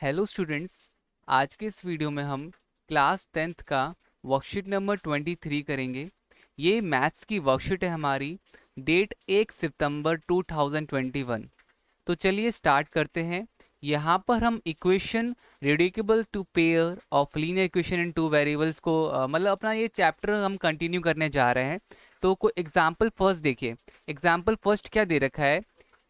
Hello students. आज के इस वीडियो में हम क्लास 10th का वर्कशीट नंबर 23 करेंगे। ये मैथ्स की वर्कशीट है हमारी। डेट 1 सितंबर 2021। तो चलिए स्टार्ट करते हैं। यहाँ पर हम equation reducible to pair of linear equation in two variables को मतलब अपना ये चैप्टर हम कंटिन्यू करने जा रहे हैं। तो कोई एग्जाम्पल फर्स्ट देखिए। एग्जाम्पल फर्स्ट क्या दे रखा है?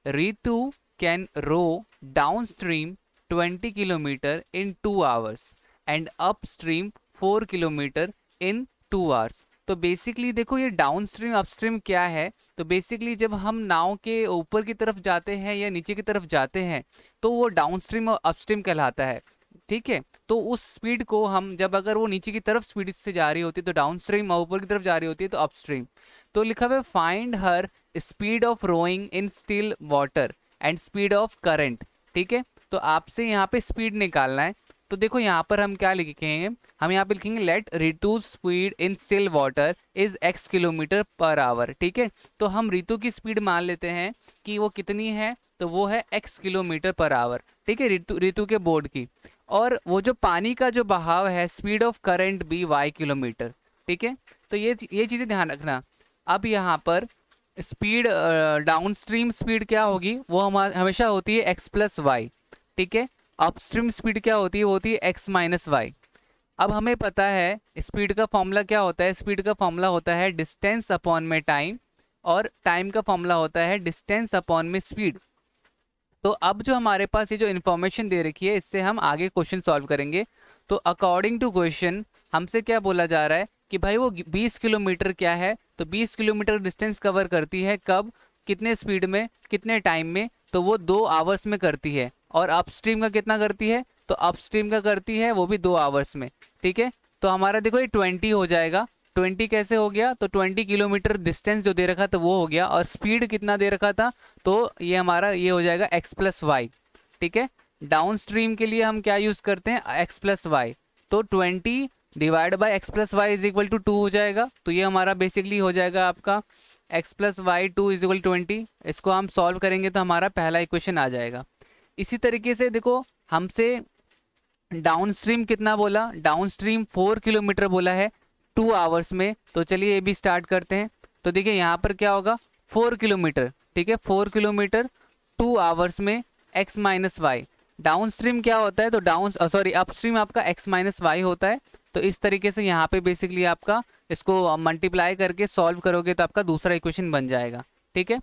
Ritu can row down stream 20 kilometre in 2 hours and upstream 4 kilometre in 2 hours. तो बेसिकली देखो ये डाउन स्ट्रीम अपस्ट्रीम क्या है। तो बेसिकली जब हम नाव के ऊपर की तरफ जाते हैं या नीचे की तरफ जाते हैं तो वो डाउन स्ट्रीम और अपस्ट्रीम कहलाता है। ठीक है, तो उस स्पीड को हम जब अगर वो नीचे की तरफ स्पीड से जा रही होती है तो डाउन स्ट्रीम और ऊपर की तरफ जा रही होती है तो अपस्ट्रीम। तो लिखा हुआ है find her speed of rowing in still water and speed of current. ठीक है, तो आपसे यहाँ पे स्पीड निकालना है। तो देखो यहाँ पर हम क्या लिखेंगे, हम यहाँ पे लिखेंगे let Ritu speed in still water is x kilometre per hour. ठीक है, तो हम रितु की स्पीड मान लेते हैं कि वो कितनी है, तो वो है x किलोमीटर पर आवर। ठीक है, रितु के बोर्ड की। और वो जो पानी का जो बहाव है स्पीड ऑफ करंट भी y किलोमीटर। ठीक है, तो ये चीज़ें ध्यान रखना। अब यहाँ पर स्पीड डाउन स्ट्रीम स्पीड क्या होगी, वो हमेशा होती है एक्स प्लस वाई। ठीक है, अपस्ट्रीम स्पीड क्या होती है, वो होती है एक्स माइनस वाई। अब हमें पता है स्पीड का फॉर्मूला क्या होता है। स्पीड का फॉर्मूला होता है डिस्टेंस अपॉन में टाइम, और टाइम का फॉर्मूला होता है डिस्टेंस अपॉन में स्पीड। तो अब जो हमारे पास ये जो इन्फॉर्मेशन दे रखी है इससे हम आगे क्वेश्चन सॉल्व करेंगे। तो अकॉर्डिंग टू क्वेश्चन हमसे क्या बोला जा रहा है कि भाई वो 20 किलोमीटर क्या है, तो 20 किलोमीटर डिस्टेंस कवर करती है कब, कितने स्पीड में, कितने टाइम में, तो वो 2 आवर्स में करती है। और अपस्ट्रीम का कितना करती है, तो अपस्ट्रीम का करती है वो भी 2 आवर्स में। ठीक है, तो हमारा देखो ये 20 हो जाएगा। 20 कैसे हो गया, तो 20 किलोमीटर डिस्टेंस जो दे रखा था वो हो गया, और स्पीड कितना दे रखा था, तो ये हमारा ये हो जाएगा x प्लस वाई। ठीक है, डाउन स्ट्रीम के लिए हम क्या यूज करते हैं, x प्लस वाई। तो 20 divide by x plus y is equal to 2 हो जाएगा। तो ये हमारा बेसिकली हो जाएगा आपका x plus y 2 is equal 20। इसको हम सॉल्व करेंगे तो हमारा पहला इक्वेशन आ जाएगा। इसी तरीके से देखो हमसे डाउन स्ट्रीम कितना बोला, डाउन स्ट्रीम 4 किलोमीटर बोला है 2 आवर्स में। तो चलिए ये भी स्टार्ट करते हैं। तो देखिए यहाँ पर क्या होगा, 4 किलोमीटर। ठीक है, 4 किलोमीटर 2 आवर्स में x minus y. Down stream क्या होता है, तो अपस्ट्रीम आपका x माइनस वाई होता है। तो इस तरीके से यहाँ पे बेसिकली आपका इसको मल्टीप्लाई करके सॉल्व करोगे तो आपका दूसरा इक्वेशन बन जाएगा। ठीक है,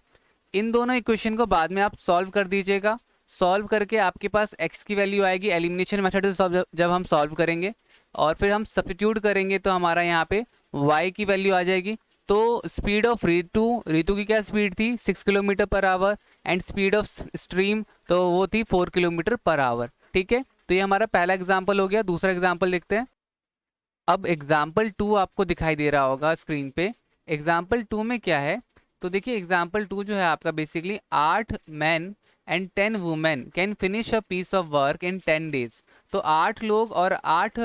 इन दोनों इक्वेशन को बाद में आप सॉल्व कर दीजिएगा। सॉल्व करके आपके पास x की वैल्यू आएगी एलिमिनेशन मेथड से जब हम सॉल्व करेंगे, और फिर हम सब्स्टिट्यूट करेंगे तो हमारा यहाँ पे y की वैल्यू आ जाएगी। तो स्पीड ऑफ रितु की क्या स्पीड थी, 6 kilometre per our, and speed of stream तो वो थी 4 किलोमीटर पर आवर। ठीक है, तो ये हमारा पहला एग्जाम्पल हो गया। दूसरा एग्जाम्पल देखते हैं। अब एग्जाम्पल 2 आपको दिखाई दे रहा होगा स्क्रीन पे। एग्जाम्पल 2 में क्या है, तो देखिए एग्जाम्पल 2 जो है आपका basically 8 man and 10 women can finish a piece of work in 10 days. तो 8 लोग और 8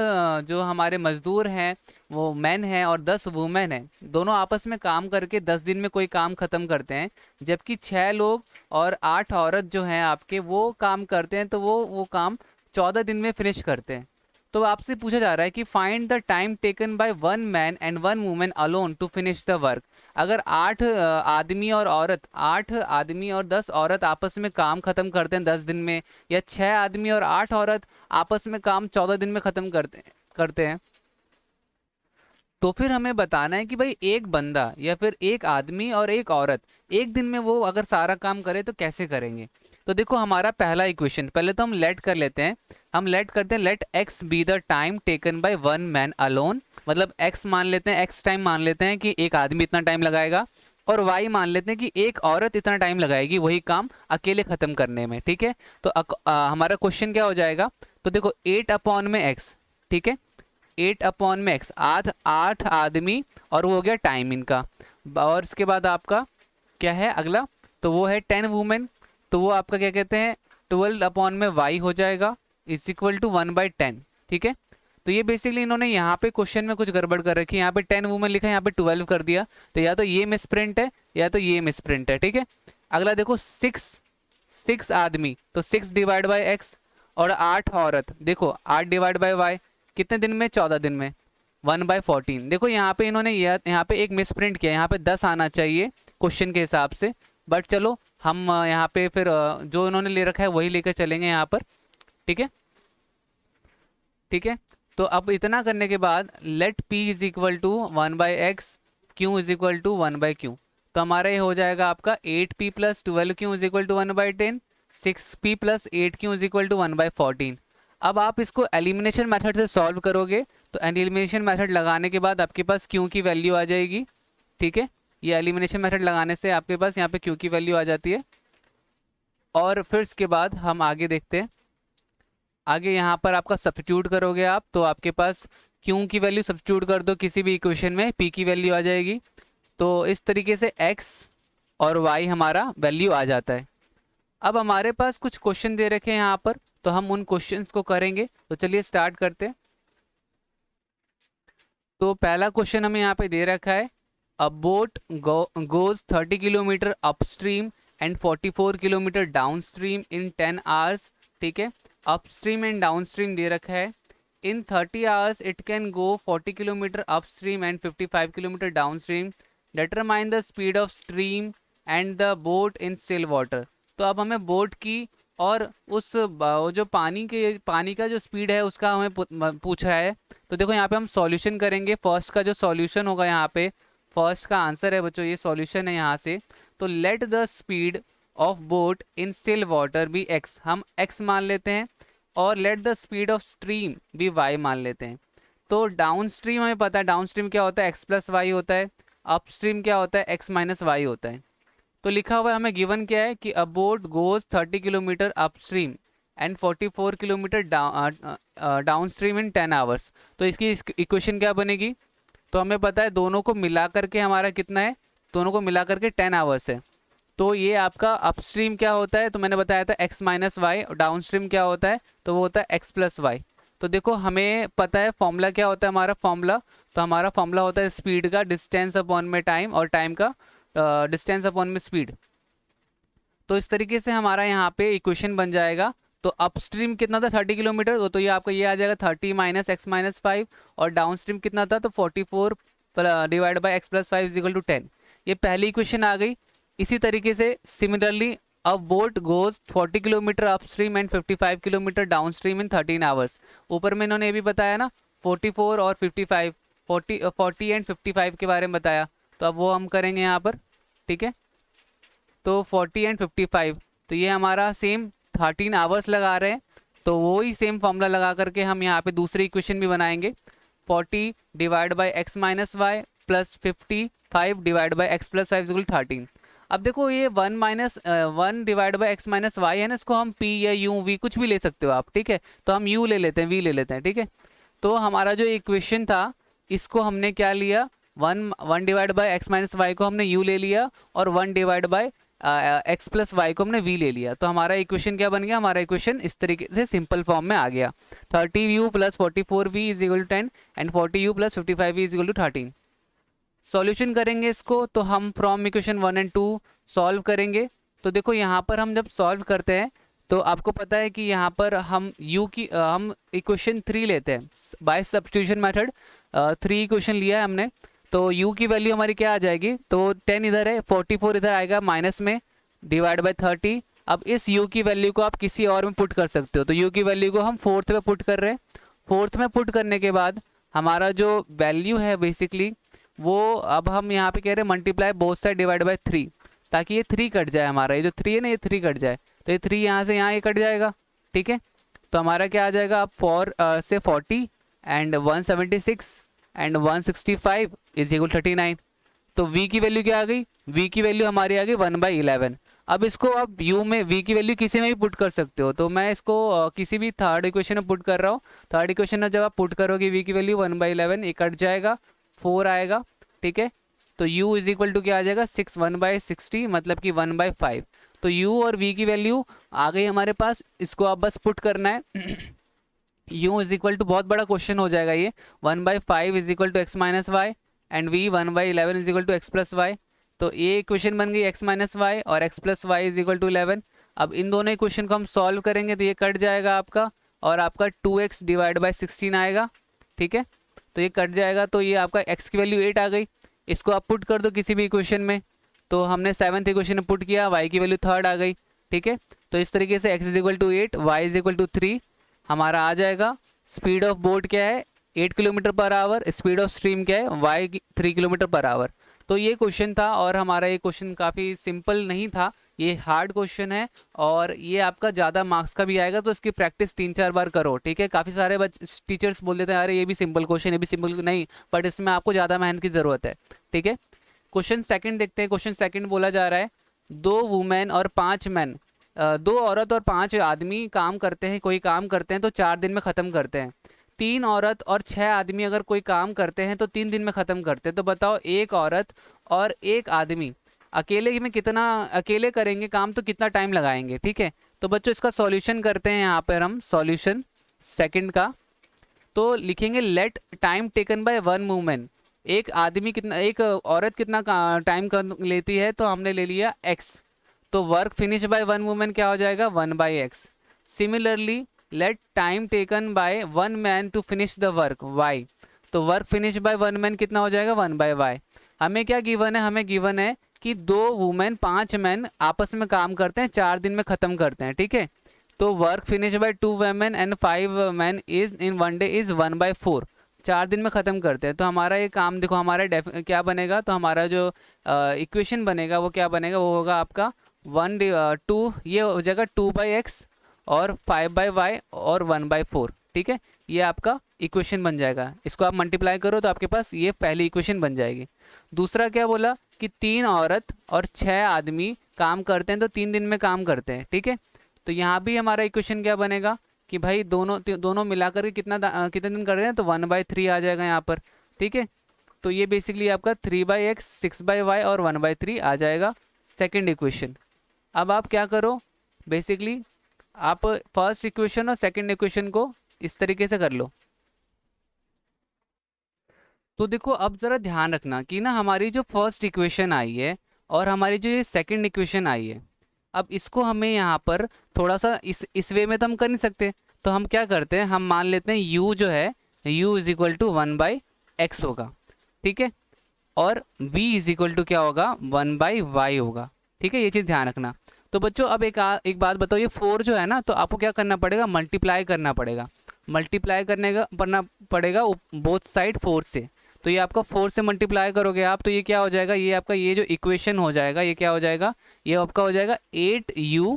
जो हमारे मजदूर हैं वो मैन हैं और 10 वुमेन हैं, दोनों आपस में काम करके 10 दिन में कोई काम ख़त्म करते हैं। जबकि 6 लोग और 8 औरत जो हैं आपके वो काम करते हैं, तो वो काम 14 दिन में फिनिश करते हैं। तो आपसे पूछा जा रहा है कि find the time taken by 1 man and 1 women alone to finish the work. अगर 8 आदमी और औरत, 8 आदमी और 10 औरत आपस में काम खत्म करते हैं 10 दिन में, या 6 आदमी और 8 औरत आपस में काम 14 दिन में खत्म करते हैं, तो फिर हमें बताना है कि भाई एक बंदा या फिर एक आदमी और एक औरत एक दिन में वो अगर सारा काम करे तो कैसे करेंगे। तो देखो हमारा पहला इक्वेशन, पहले तो हम लेट कर लेते हैं। हम लेट करते हैं let x be the time taken by 1 man alone. मतलब x मान लेते हैं, x टाइम मान लेते हैं कि एक आदमी इतना टाइम लगाएगा, और y मान लेते हैं कि एक औरत इतना टाइम लगाएगी वही काम अकेले खत्म करने में। ठीक है, तो हमारा क्वेश्चन क्या हो जाएगा, तो देखो 8 अपॉन में x। ठीक है, 8 अपॉन में x, 8 आदमी और वो हो गया टाइम इनका। और इसके बाद आपका क्या है अगला, तो वो है 10 वुमेन। तो वो आपका क्या कहते हैं 12 अपॉन में y हो जाएगा इज इक्वल टू 1/10। ठीक है, तो ये बेसिकली इन्होंने यहाँ पे क्वेश्चन में कुछ गड़बड़ कर रखी है। यहाँ पे 10 वुमेन लिखा है, यहाँ पे 12 कर दिया। तो या तो ये मिस प्रिंट है या तो ये मिस प्रिंट है। ठीक है, अगला देखो 6 आदमी, तो 6 डिवाइड बाई एक्स, और 8 औरत। देखो 8 डिवाइड बाय वाई कितने दिन में, 14 दिन में, 1/14। देखो यहाँ पे इन्होंने यहाँ पे एक मिस प्रिंट किया, यहाँ पे 10 आना चाहिए क्वेश्चन के हिसाब से, बट चलो हम यहाँ पे फिर जो इन्होंने ले रखा है वही लेकर चलेंगे यहाँ पर। ठीक है, ठीक है। तो अब इतना करने के बाद let p is equal to 1/x, q is equal to 1/q। तो हमारा ये हो जाएगा आपका 8p plus 12q is equal to 1/10, 6p plus 8q is equal to 1/14। अब आप इसको एलिमिनेशन मेथड से सॉल्व करोगे, तो एलिमिनेशन मेथड लगाने के बाद आपके पास q की वैल्यू आ जाएगी। ठीक है, ये एलिमिनेशन मेथड लगाने से आपके पास यहाँ पे q की वैल्यू आ जाती है। और फिर इसके बाद हम आगे देखते हैं। आगे यहाँ पर आपका सब्स्टिट्यूट करोगे आप, तो आपके पास q की वैल्यू सब्स्टिट्यूट कर दो किसी भी इक्वेशन में, p की वैल्यू आ जाएगी। तो इस तरीके से x और y हमारा वैल्यू आ जाता है। अब हमारे पास कुछ क्वेश्चन दे रखे हैं यहाँ पर, तो हम उन क्वेश्चंस को करेंगे। तो चलिए स्टार्ट करते हैं। तो पहला क्वेश्चन हमें यहाँ पे दे रखा है, अ boat goes 30 kilometre upstream and 44 kilometre downstream in 10 hours. ठीक है, अपस्ट्रीम एंड डाउनस्ट्रीम दे रखा है। इन 30 hours it can go 40 kilometre upstream and 55 kilometre downstream. Determine the speed of stream and the boat in still water. तो अब हमें boat की और उस जो पानी का जो स्पीड है उसका हमें पूछ रहा है। तो देखो यहाँ पे हम सॉल्यूशन करेंगे। फर्स्ट का जो सॉल्यूशन होगा यहाँ पे, फर्स्ट का आंसर है बच्चों, ये सॉल्यूशन है यहाँ से। तो let the speed of boat in still water be x, हम x मान लेते हैं, और let the speed of stream be y मान लेते हैं। तो डाउन स्ट्रीम हमें पता है, डाउन स्ट्रीम क्या होता है, x प्लस वाई होता है। अप स्ट्रीम क्या होता है, x माइनस वाई होता है। तो लिखा हुआ है हमें गिवन क्या है कि अ boat goes 30 kilometre upstream and 44 kilometre down stream in 10 hours. तो इसकी इक्वेशन क्या बनेगी, तो हमें पता है दोनों को मिला करके हमारा कितना है, दोनों को मिला करके 10 आवर्स है। तो ये आपका अपस्ट्रीम क्या होता है, तो मैंने बताया था x minus y, down stream क्या होता है, तो वो होता है x प्लस वाई। तो देखो हमें पता है फॉर्मूला क्या होता है हमारा फॉर्मूला, तो हमारा फॉर्मूला होता है स्पीड का डिस्टेंस अपॉन में टाइम, और टाइम का डिस्टेंस अपॉन में स्पीड। तो इस तरीके से हमारा यहाँ पे इक्वेशन बन जाएगा। तो अपस्ट्रीम कितना था 30 किलोमीटर, तो ये आपका ये आ जाएगा 30 माइनस एक्स माइनस 5, और डाउन स्ट्रीम कितना था, तो 44 divide by x plus 5 is equal to 10। ये पहली इक्वेशन आ गई। इसी तरीके से similarly a boat goes 40 kilometre upstream and 55 kilometre down stream in 13 hours. ऊपर में इन्होंने ये भी बताया ना 44 और 55, 40 एंड 55 के बारे में बताया, तो अब वो हम करेंगे यहाँ पर। ठीक है, तो 40 एंड 55, तो ये हमारा सेम 13 आवर्स लगा रहे हैं, तो वो ही सेम फॉर्मूला लगा करके हम यहाँ पे दूसरी इक्वेशन भी बनाएंगे। 40 divide by x minus y plus 55 divide by x plus 5 equal 13। अब देखो ये 1 divide by x minus y है ना, इसको हम p या u v कुछ भी ले सकते हो आप। ठीक है, तो हम u ले लेते हैं, v ले लेते हैं। ठीक है, तो हमारा जो इक्वेशन था इसको हमने क्या लिया, 1 divide by x minus y को हमने u ले लिया, और 1 divide by x plus y को हमने v ले लिया। तो हमारा इक्वेशन क्या बन गया, हमारा इक्वेशन इस तरीके से सिंपल फॉर्म में आ गया। 30u plus 44v is equal to 10 and 40u plus 55v is equal to 13। Solution करेंगे इसको, तो हम फ्रॉम इक्वेशन 1 एंड 2 सॉल्व करेंगे। तो देखो यहाँ पर हम जब सॉल्व करते हैं तो आपको पता है कि यहाँ पर हम हम इक्वेशन 3 लेते हैं बाय सब्स्टिट्यूशन मेथड। 3 इक्वेशन लिया है हमने, तो u की वैल्यू हमारी क्या आ जाएगी, तो 10 इधर है, 44 इधर आएगा माइनस में, डिवाइड बाय 30। अब इस u की वैल्यू को आप किसी और में पुट कर सकते हो, तो u की वैल्यू को हम 4th में पुट कर रहे हैं। 4th में पुट करने के बाद हमारा जो वैल्यू है बेसिकली वो, अब हम यहाँ पे कह रहे हैं multiply both side divide by 3, ताकि ये 3 कट जाए, हमारा ये जो 3 है ना ये 3 कट जाए, तो ये 3 यहाँ से यहाँ ये कट जाएगा। ठीक है, तो हमारा क्या आ जाएगा, अब 4 से 40 एंड 176 एंड 165 इज इक्वल 39। तो v की वैल्यू क्या आ गई, v की वैल्यू हमारी आ गई 1/11। अब इसको आप u में v की वैल्यू किसी में भी पुट कर सकते हो, तो मैं इसको किसी भी थर्ड इक्वेशन में पुट कर रहा हूँ। थर्ड इक्वेशन में जब आप पुट करोगे v की वैल्यू 1/11, ये कट जाएगा, 4 आएगा। ठीक है, तो u इज इक्वल टू क्या आ जाएगा 1/60, मतलब कि 1/5। तो u और v की वैल्यू आ गई हमारे पास, इसको आप बस पुट करना है। u इज इक्वल टू, बहुत बड़ा क्वेश्चन हो जाएगा ये, 1/5 is equal to x minus y and v 1/11 is equal to x plus y. तो ये इक्वेशन बन गई x माइनस वाई और x plus y is equal to 11। अब इन दोनों इक्वेशन को हम सॉल्व करेंगे तो ये कट जाएगा आपका, और आपका 2x डिवाइड बाई 16 आएगा, ठीक है। तो ये कट जाएगा, तो ये आपका x की वैल्यू 8 आ गई। इसको आप पुट कर दो किसी भी इक्वेशन में, तो हमने 7th इक्वेशन में पुट किया, y की वैल्यू 3rd आ गई, ठीक है। तो इस तरीके से x is equal to 8, y is equal to 3 हमारा आ जाएगा। स्पीड ऑफ बोट क्या है, 8 kilometre per our, speed of stream क्या है, y 3 किलोमीटर पर आवर। तो ये क्वेश्चन था, और हमारा ये क्वेश्चन काफ़ी सिंपल नहीं था, ये हार्ड क्वेश्चन है, और ये आपका ज़्यादा मार्क्स का भी आएगा, तो इसकी प्रैक्टिस 3-4 बार करो, ठीक है। काफ़ी सारे टीचर्स बोल देते हैं अरे ये भी सिंपल क्वेश्चन, ये भी सिंपल, नहीं, बट इसमें आपको ज़्यादा मेहनत की ज़रूरत है, ठीक है। क्वेश्चन सेकंड देखते हैं। क्वेश्चन सेकंड बोला जा रहा है 2 वुमेन और 5 मैन, 2 औरत और 5 आदमी काम करते हैं, कोई काम करते हैं तो 4 दिन में ख़त्म करते हैं। 3 औरत और 6 आदमी अगर कोई काम करते हैं तो 3 दिन में ख़त्म करते हैं। तो बताओ एक औरत और एक आदमी अकेले करेंगे काम तो कितना टाइम लगाएंगे, ठीक है। तो बच्चों इसका सॉल्यूशन करते हैं, यहाँ पर हम सॉल्यूशन सेकंड का तो लिखेंगे let time taken by one women, एक औरत कितना टाइम लेती है, तो हमने ले लिया x, तो work finish by one women क्या हो जाएगा 1/x। Similarly let time taken by one man to finish the work y, तो work finish by one man कितना हो जाएगा 1/y। हमें क्या गिवन है, हमें गिवन है कि 2 वुमेन 5 मैन आपस में काम करते हैं, 4 दिन में ख़त्म करते हैं, ठीक है। तो work finish by 2 women and 5 man is in 1 day is 1/4, 4 दिन में ख़त्म करते हैं। तो हमारा ये काम देखो, हमारा क्या बनेगा, तो हमारा जो इक्वेशन बनेगा वो क्या बनेगा, वो होगा आपका 2, ये हो जाएगा 2/x और 5/y और 1/4, ठीक है। ये आपका इक्वेशन बन जाएगा। इसको आप मल्टीप्लाई करो तो आपके पास ये पहली इक्वेशन बन जाएगी। दूसरा क्या बोला कि 3 औरत और 6 आदमी काम करते हैं तो 3 दिन में काम करते हैं, ठीक है। तो यहाँ भी हमारा इक्वेशन क्या बनेगा कि भाई दोनों मिलाकर के कितने दिन कर रहे हैं, तो 1/3 आ जाएगा यहाँ पर, ठीक है। तो ये बेसिकली आपका 3/x 6/y और 1/3 आ जाएगा सेकेंड इक्वेशन। अब आप क्या करो, बेसिकली आप फर्स्ट इक्वेशन और सेकेंड इक्वेशन को इस तरीके से कर लो। तो देखो अब ज़रा ध्यान रखना कि ना हमारी जो फर्स्ट इक्वेशन आई है और हमारी जो ये सेकंड इक्वेशन आई है, अब इसको हमें यहाँ पर थोड़ा सा इस वे में तो हम कर नहीं सकते, तो हम क्या करते हैं, हम मान लेते हैं u जो है u is equal to 1/x होगा, ठीक है, और v इज इक्वल टू क्या होगा 1/y होगा, ठीक है। ये चीज़ ध्यान रखना। तो बच्चों अब एक बात बताओ, ये 4 जो है ना, तो आपको क्या करना पड़ेगा, मल्टीप्लाई करना पड़ेगा, पड़ेगा बोथ साइड 4 से। तो ये आपका 4 से मल्टीप्लाई करोगे आप, तो ये क्या हो जाएगा, ये आपका ये जो इक्वेशन हो जाएगा, ये क्या हो जाएगा, ये आपका हो जाएगा 8u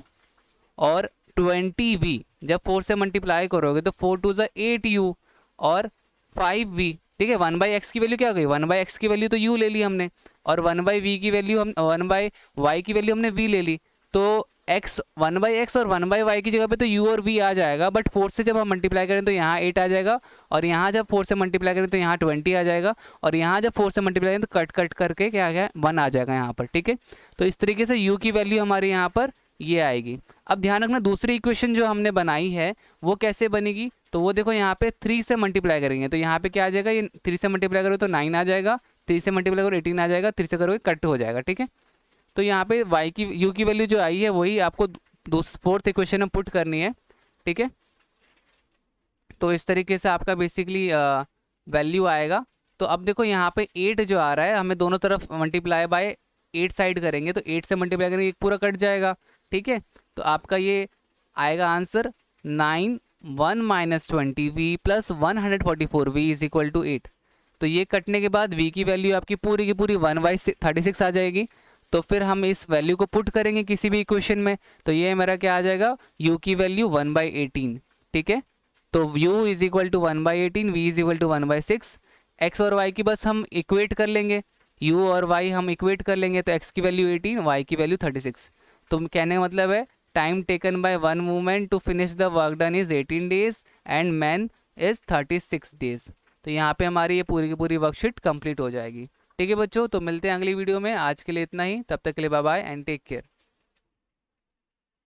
और 20v। जब 4 से मल्टीप्लाई करोगे तो 4 2 8u और 5v, ठीक है। 1/x की वैल्यू क्या हो गई, 1/x की वैल्यू तो u ले ली हमने, और 1/v की वैल्यू 1/y की वैल्यू हमने v ले ली। तो x 1/x और 1/y की जगह पे तो u और v आ जाएगा, बट 4 से जब हम मल्टीप्लाई करें तो यहाँ 8 आ जाएगा, और यहाँ जब 4 से मल्टीप्लाई करें तो यहाँ 20 आ जाएगा, और यहाँ जब 4 से मल्टीप्लाई करें तो कट करके क्या गया 1 आ जाएगा यहाँ पर, ठीक है। तो इस तरीके से u की वैल्यू हमारी यहाँ पर ये आएगी। अब ध्यान रखना दूसरी इक्वेशन जो हमने बनाई है वो कैसे बनेगी, तो वो देखो यहाँ पे 3 से मल्टीप्लाई करेंगे तो यहाँ पे क्या आ जाएगा, ये 3 से मल्टीप्लाई करोगे तो 9 आ जाएगा, 3 से मल्टीप्लाई करो 18 आ जाएगा, 3 से करोगे कट हो जाएगा, ठीक है। तो यहाँ पे u की वैल्यू जो आई है वही आपको फोर्थ इक्वेशन में पुट करनी है, ठीक है। तो इस तरीके से आपका बेसिकली वैल्यू आएगा। तो अब देखो यहाँ पे 8 जो आ रहा है, हमें दोनों तरफ मल्टीप्लाई बाय 8 साइड करेंगे तो 8 से मल्टीप्लाई करेंगे, एक पूरा कट जाएगा, ठीक है। तो आपका ये आएगा answer 9 1 - 20v + 144v is equal to 8। तो ये कटने के बाद v की वैल्यू आपकी पूरी की पूरी 1/36 आ जाएगी। तो फिर हम इस वैल्यू को पुट करेंगे किसी भी इक्वेशन में, तो ये मेरा क्या आ जाएगा, u की वैल्यू 1/18, ठीक है। तो u is equal to 1/18, v is equal to 1/6। x और y की बस हम इक्वेट कर लेंगे, u और y हम इक्वेट कर लेंगे, तो x की वैल्यू 18, y की वैल्यू 36। तो कहने का मतलब है time taken by one women to finish the work done is 18 days and man is 36 days. तो यहाँ पे हमारी ये पूरी की पूरी वर्कशीट कंप्लीट हो जाएगी, ठीक है बच्चों। तो मिलते हैं अगली वीडियो में, आज के लिए इतना ही, तब तक के लिए bye bye and take care.